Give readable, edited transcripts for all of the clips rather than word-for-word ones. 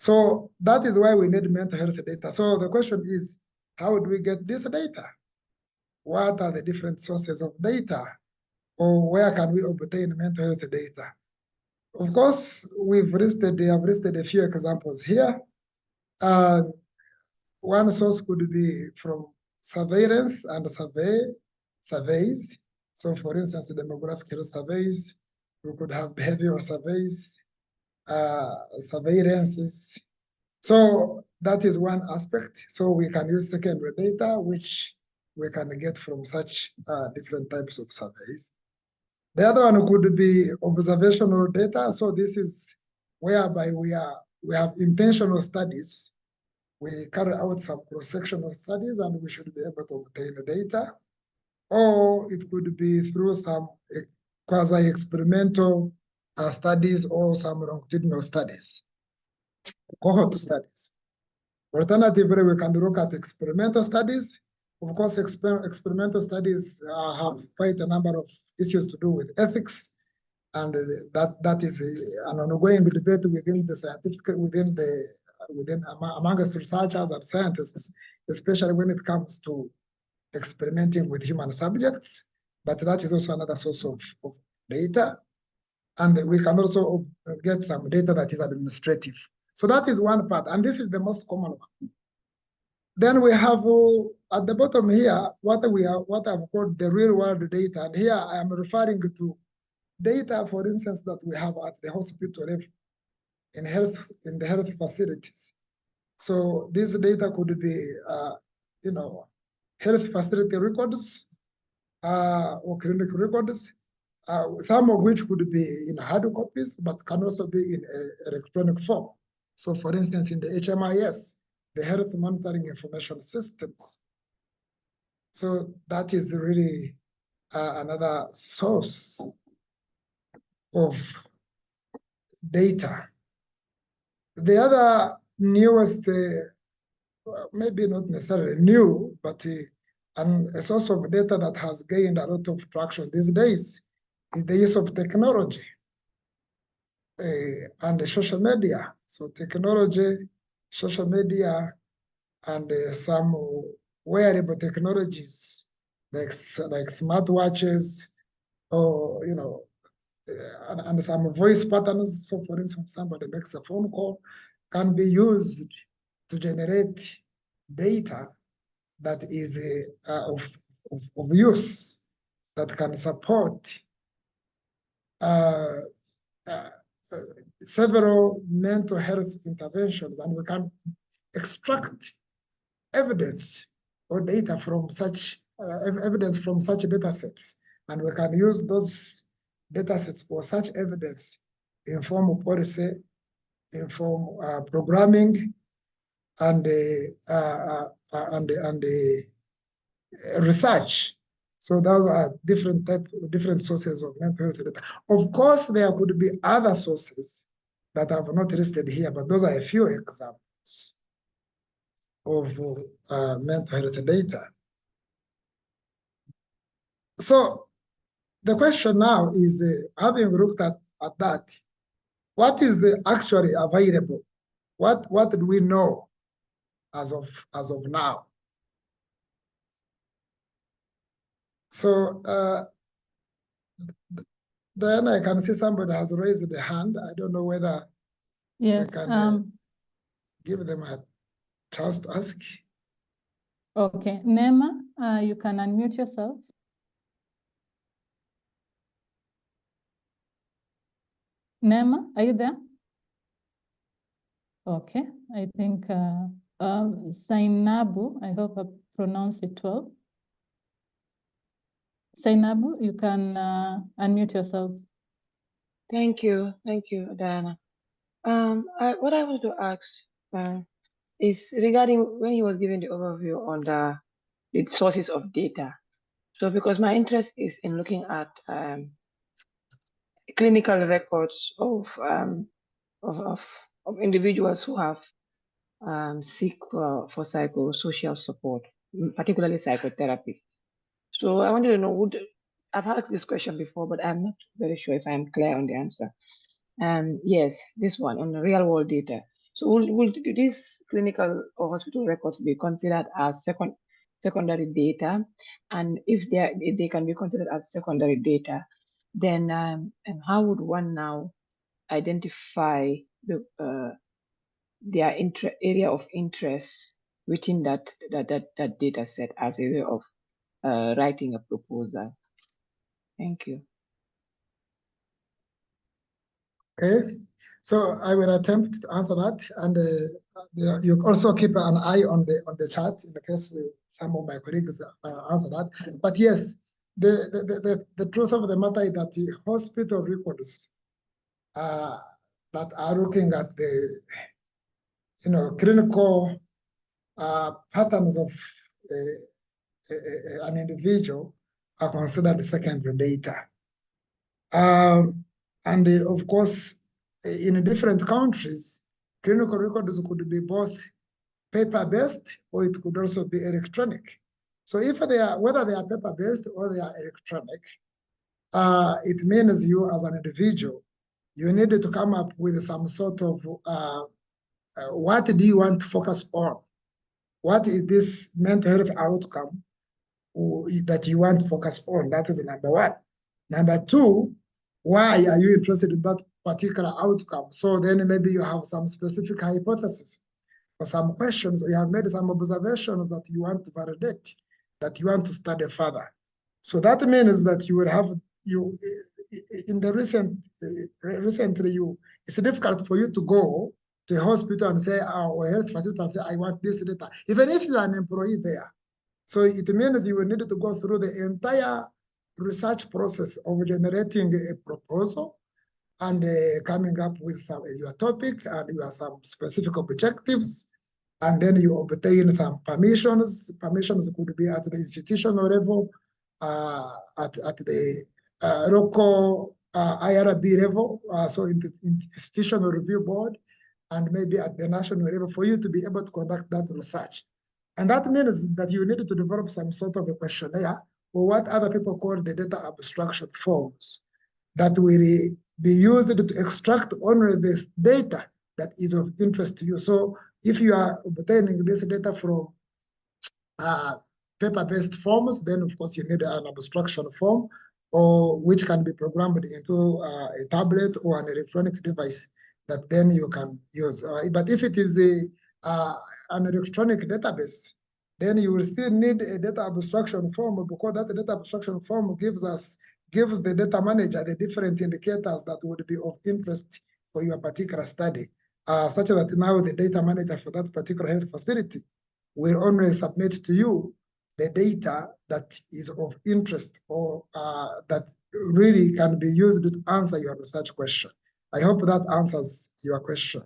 So that is why we need mental health data. So the question is, how do we get this data? What are the different sources of data? Or where can we obtain mental health data? Of course, we have listed a few examples here. One source could be from surveillance and surveys. So for instance, demographic health surveys, we could have behavioral surveys, surveillances. So that is one aspect. So we can use secondary data, which we can get from such different types of surveys. The other one could be observational data. So this is whereby we have intentional studies. We carry out some cross-sectional studies and we should be able to obtain the data. Or it could be through some quasi-experimental studies or some longitudinal studies, cohort studies. Alternatively, we can look at experimental studies. Of course, experimental studies have quite a number of issues to do with ethics, and that is an ongoing debate within the scientific, amongst researchers and scientists, especially when it comes to experimenting with human subjects. But that is also another source of data, and we can also get some data that is administrative. So that is one part, and this is the most common one. Then we have at the bottom here what I've called the real world data, and here I am referring to data, for instance, that we have at the hospital level in the health facilities. So this data could be, health facility records or clinic records, some of which could be in hard copies, but can also be in electronic form. So for instance, in the HMIS, the Health Monitoring Information Systems. So that is really another source of data. The other newest, maybe not necessarily new, but a source of data that has gained a lot of traction these days is the use of technology and the social media. So technology, social media, and some wearable technologies like smartwatches, or and some voice patterns. So for instance, somebody makes a phone call, can be used to generate data that is of use, that can support several mental health interventions, and we can extract evidence or data from such data sets, and we can use those data sets or such evidence in form of policy, in form programming, and research. So those are different sources of mental health data. Of course, there could be other sources that I've not listed here, but those are a few examples of mental health data. So the question now is, having looked at that, what is actually available? What do we know as of now? So Diana, I can see somebody has raised the hand. I don't know whether we can give them a chance to ask. Okay, Nema, you can unmute yourself. Nema, are you there? Okay, I think Sainabu, I hope I pronounced it well. Sainabu, you can unmute yourself. Thank you, Diana. What I wanted to ask is regarding when he was giving the overview on the sources of data. So because my interest is in looking at clinical records of individuals who have seek for psychosocial support, particularly psychotherapy. So I wanted to know, I've asked this question before, but I'm not very sure if I'm clear on the answer. Yes, this one on the real world data. So will these clinical or hospital records be considered as secondary data? And if they can be considered as secondary data, then and how would one now identify their area of interest within that data set as a way of writing a proposal? Thank you. Okay, so I will attempt to answer that, and you also keep an eye on the chat in case some of my colleagues answer that. But yes, the truth of the matter is that the hospital records that are looking at the clinical patterns of an individual are considered secondary data. And of course, in different countries, clinical records could be both paper-based or it could also be electronic. So if whether they are paper-based or they are electronic, it means you as an individual, you need to come up with some sort of what do you want to focus on? What is this mental health outcome that you want to focus on? That is number one. Number two, why are you interested in that particular outcome? So then maybe you have some specific hypothesis or some questions, or you have made some observations that you want to validate, that you want to study further. So that means that you will have, in the recently, it's difficult for you to go to a hospital and say, or a health facility and say, I want this data, even if you are an employee there. So it means you will need to go through the entire research process of generating a proposal and coming up with your topic, and you have some specific objectives, and then you obtain some permissions. Permissions could be at the institutional level, at the local IRB level, so in the institutional review board, and maybe at the national level for you to be able to conduct that research. And that means that you need to develop some sort of a questionnaire, or what other people call the data abstraction forms, that will be used to extract only this data that is of interest to you. So if you are obtaining this data from paper-based forms, then of course you need an abstraction form, or which can be programmed into a tablet or an electronic device that then you can use. But if it is an electronic database, then you will still need a data abstraction form, because that data abstraction form gives the data manager the different indicators that would be of interest for your particular study, such that now the data manager for that particular health facility will only submit to you the data that is of interest, or that really can be used to answer your research question. I hope that answers your question.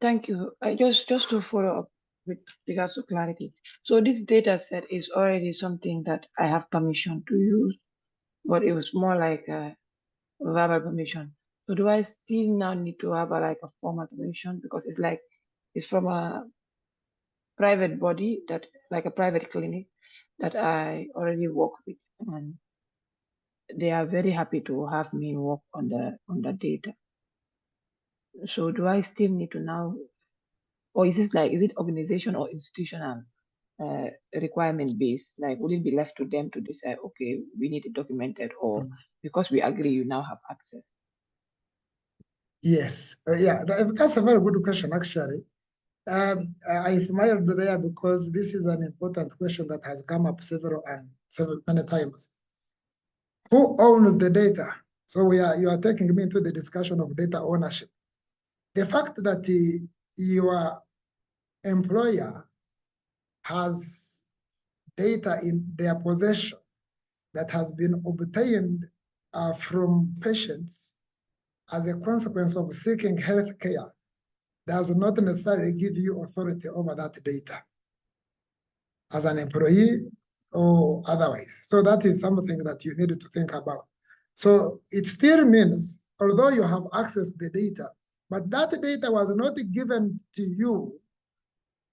Thank you. Just to follow up with regards to clarity. So this data set is already something that I have permission to use, but it was more like a verbal permission. So do I still now need to have a formal permission, because it's from a private body, that like a private clinic that I already work with, and they are very happy to have me work on the data. So do I still need to now, or is it organization or institutional requirement based? Like, would it be left to them to decide, okay, we need it documented, or because we agree, you now have access? Yes, yeah, that's a very good question, actually. I smiled there because this is an important question that has come up many times. Who owns the data? So you are taking me into the discussion of data ownership. The fact that your employer has data in their possession that has been obtained from patients as a consequence of seeking health care does not necessarily give you authority over that data as an employee or otherwise. So that is something that you need to think about. So it still means, although you have access to the data, but that data was not given to you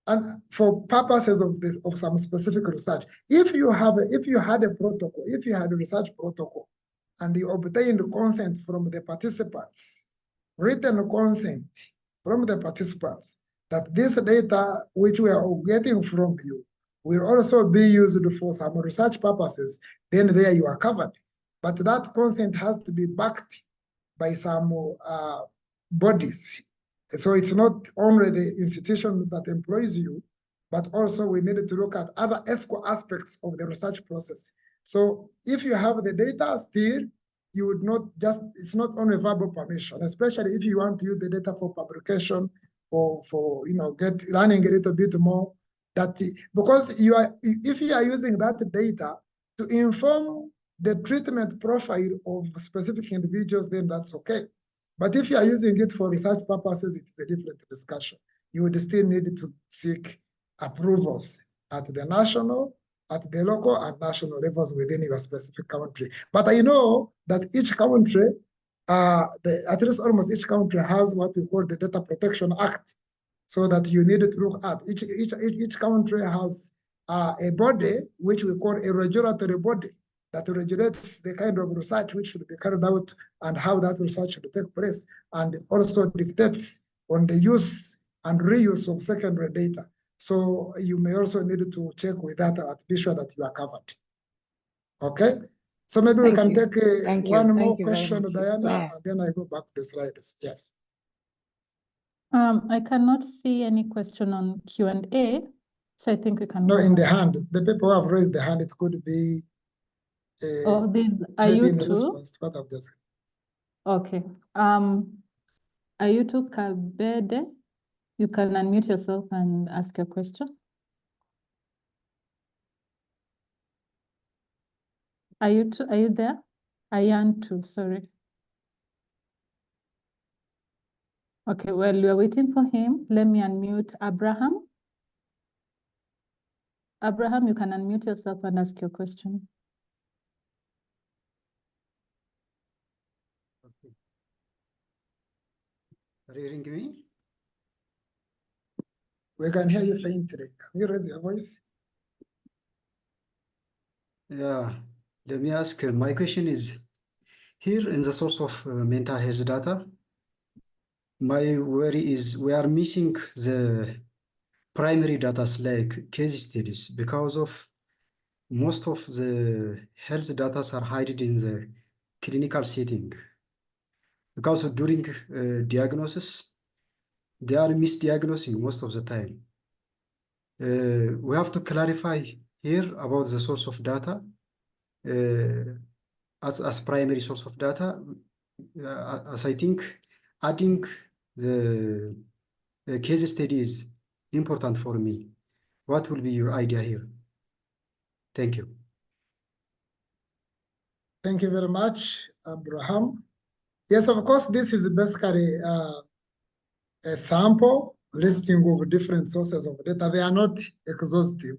and for purposes of some specific research. If you had a protocol, if you had a research protocol, and you obtained consent from the participants, written consent from the participants that this data which we are getting from you will also be used for some research purposes, then there you are covered. But that consent has to be backed by some bodies. So it's not only the institution that employs you, but also we need to look at other ESCO aspects of the research process. So if you have the data still, you would not just, it's not only verbal permission, especially if you want to use the data for publication or for, get running a little bit more, that because if you are using that data to inform the treatment profile of specific individuals, then that's okay. But if you are using it for research purposes, it's a different discussion. You would still need to seek approvals at the national, at the local and national levels within your specific country. But I know that each country, at least almost each country has what we call the Data Protection Act, so that you need to look at. Each country has a body which we call a regulatory body that regulates the kind of research which should be carried out and how that research should take place, and also dictates on the use and reuse of secondary data. So you may also need to check with that to be sure that you are covered. Okay? So maybe we can take one more question, Diana, and then I go back to the slides. Yes. I cannot see any question on Q&A, so I think we can. No, in the hand. The people who have raised the hand, it could be. Are you in response to what I've just said. Okay. Ayutu Kabede, you can unmute yourself and ask your question. Are you there? Ayantu, sorry. Okay, well, we are waiting for him. Let me unmute Abraham. Abraham, you can unmute yourself and ask your question. Okay. Are you hearing me? We can hear you faintly. Can you raise your voice? Yeah, let me ask. My question is, here in the source of mental health data, my worry is we are missing the primary data like case studies, because of most of the health data are hidden in the clinical setting. Because during diagnosis, they are misdiagnosing most of the time. We have to clarify here about the source of data as primary source of data, as I think adding the case study is important for me. What will be your idea here? Thank you. Thank you very much, Abraham. Yes, of course, this is basically a sample listing of different sources of data. They are not exhaustive.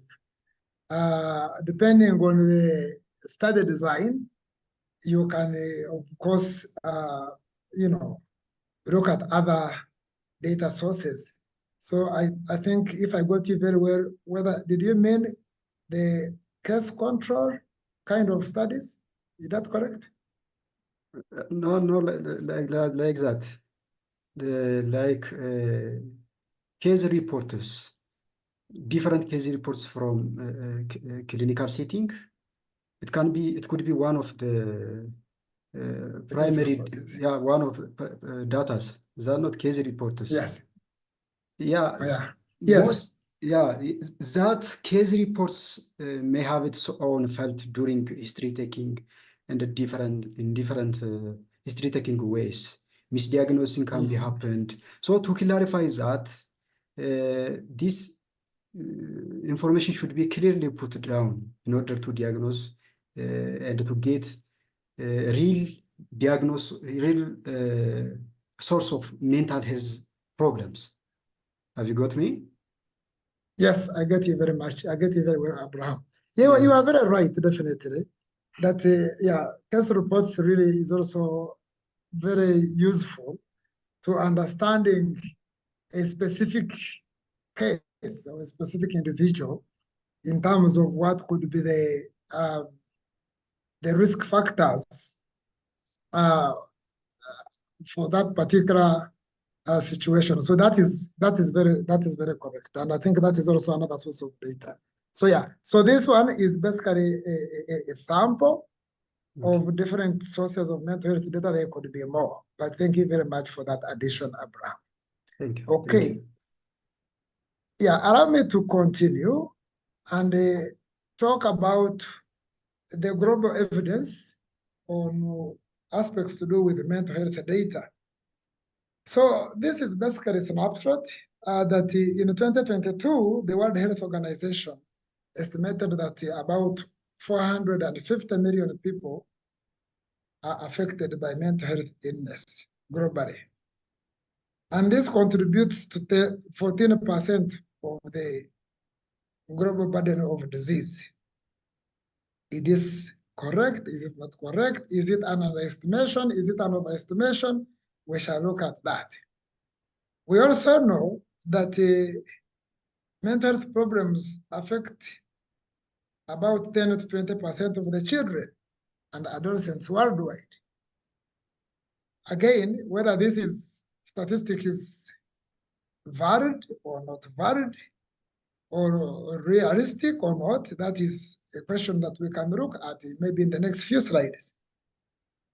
Depending on the study design, you can, of course, look at other data sources. So I think if I got you very well, did you mean the case control kind of studies? Is that correct? No, like that. Case reports, different case reports from clinical setting. It could be one of the primary, one of datas. They are not case reports. Yes. Yeah. Yeah. Yes. That case reports may have its own felt during history taking and in different history taking ways. Misdiagnosing can be happened. So to clarify that, this information should be clearly put down in order to diagnose and to get real source of mental health problems. Have you got me? Yes, I get you very much. I get you very well, Abraham. Yeah, you are very right, definitely. That, case reports really is also very useful to understanding a specific case or a specific individual in terms of what could be the risk factors for that particular situation. So that is very correct, and I think that is also another source of data. So yeah, so this one is basically a sample of different sources of mental health data. There could be more, but thank you very much for that addition, Abraham. Thank you. Okay. Thank you. Yeah, allow me to continue and talk about the global evidence on aspects to do with mental health data. So this is basically a snapshot that in 2022, the World Health Organization estimated that about 450 million people are affected by mental health illness globally. And this contributes to 14% of the global burden of disease. It is correct? Is it not correct? Is it an underestimation? Is it an overestimation? We shall look at that. We also know that mental health problems affect about 10 to 20% of the children and adolescents worldwide. Again, whether this is statistic is valid or not valid, or realistic or not, that is a question that we can look at maybe in the next few slides.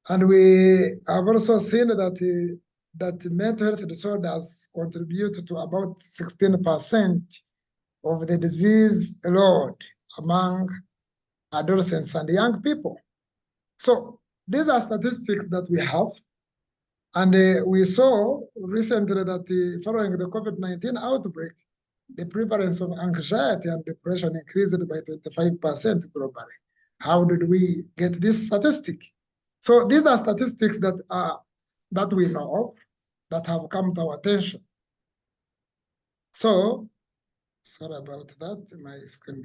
And we have also seen that that mental health disorders contribute to about 16% of the disease load among adolescents and young people. So these are statistics that we have. And we saw recently that following the COVID-19 outbreak, the prevalence of anxiety and depression increased by 25% globally. How did we get this statistic? So these are statistics that we know of, that have come to our attention. So, sorry about that, my screen.